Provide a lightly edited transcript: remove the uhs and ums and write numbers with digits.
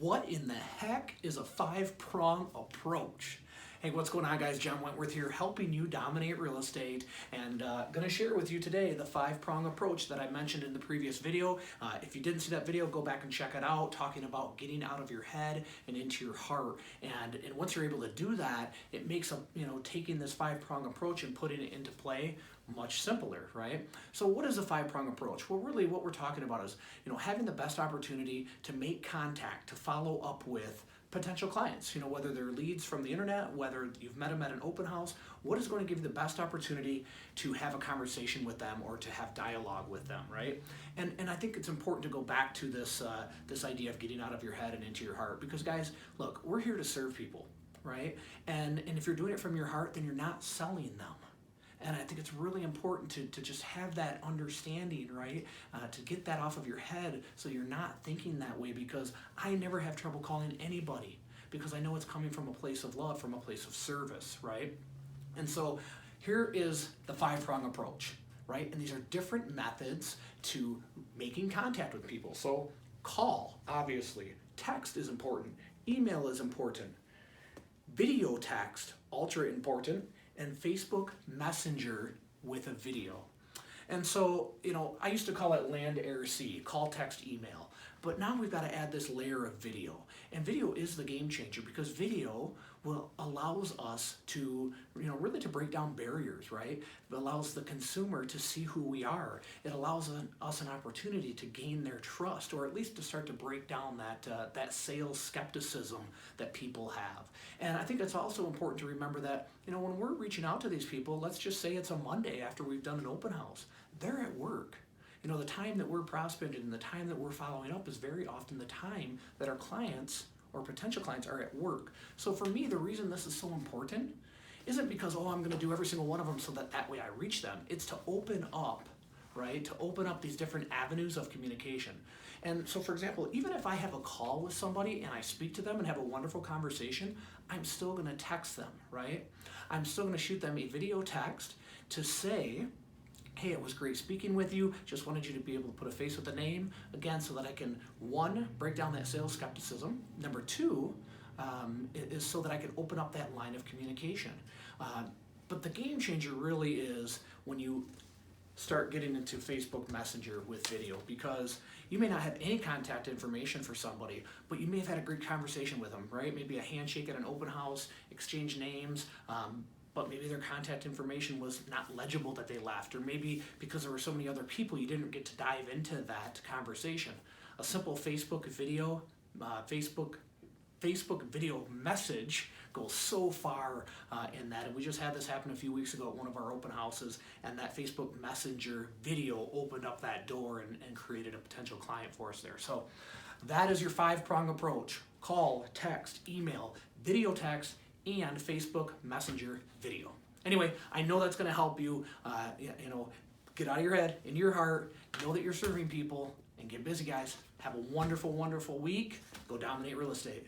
what in the heck is a 5-prong approach? Hey, what's going on, guys? John Wentworth here, helping you dominate real estate, and going to share with you today the 5-prong approach that I mentioned in the previous video. If you didn't see that video, go back and check it out, talking about getting out of your head and into your heart. And once you're able to do that, it makes taking this 5-prong approach and putting it into play much simpler, right? So what is a 5-prong approach? Well, really what we're talking about is, having the best opportunity to make contact, to follow up with potential clients, whether they're leads from the internet, whether you've met them at an open house. What is going to give you the best opportunity to have a conversation with them or to have dialogue with them, right? And I think it's important to go back to this idea of getting out of your head and into your heart, because guys, look, we're here to serve people, right? And if you're doing it from your heart, then you're not selling them. And I think it's really important to just have that understanding, right? To get that off of your head so you're not thinking that way, because I never have trouble calling anybody because I know it's coming from a place of love, from a place of service, right? And so here is the 5-prong approach, right? And these are different methods to making contact with people. So call, obviously. Text is important. Email is important. Video text, ultra important. And Facebook Messenger with a video. And so, I used to call it land, air, sea, call, text, email. But now we've got to add this layer of video. And video is the game changer, because video allows us to, really to break down barriers, right? It allows the consumer to see who we are. It allows us an opportunity to gain their trust, or at least to start to break down that sales skepticism that people have. And I think it's also important to remember that, when we're reaching out to these people, let's just say it's a Monday after we've done an open house. They're at work. The time that we're prospecting and the time that we're following up is very often the time that our clients or potential clients are at work. So for me, the reason this is so important isn't because, I'm going to do every single one of them so that way I reach them. It's to open up, right? To open up these different avenues of communication. And so, for example, even if I have a call with somebody and I speak to them and have a wonderful conversation, I'm still going to text them, right? I'm still going to shoot them a video text to say, hey, it was great speaking with you. Just wanted you to be able to put a face with a name, again, so that I can, 1, break down that sales skepticism. Number 2, is so that I can open up that line of communication. But the game changer really is when you start getting into Facebook Messenger with video, because you may not have any contact information for somebody, but you may have had a great conversation with them, right? Maybe a handshake at an open house, exchange names, but maybe their contact information was not legible that they left, or maybe because there were so many other people, you didn't get to dive into that conversation. A simple Facebook video video message goes so far in that. And we just had this happen a few weeks ago at one of our open houses, and that Facebook Messenger video opened up that door and created a potential client for us there. So that is your 5-prong approach: call, text, email, video text, and Facebook Messenger video. Anyway, I know that's going to help you, get out of your head, into your heart, know that you're serving people, and get busy, guys. Have a wonderful, wonderful week. Go dominate real estate.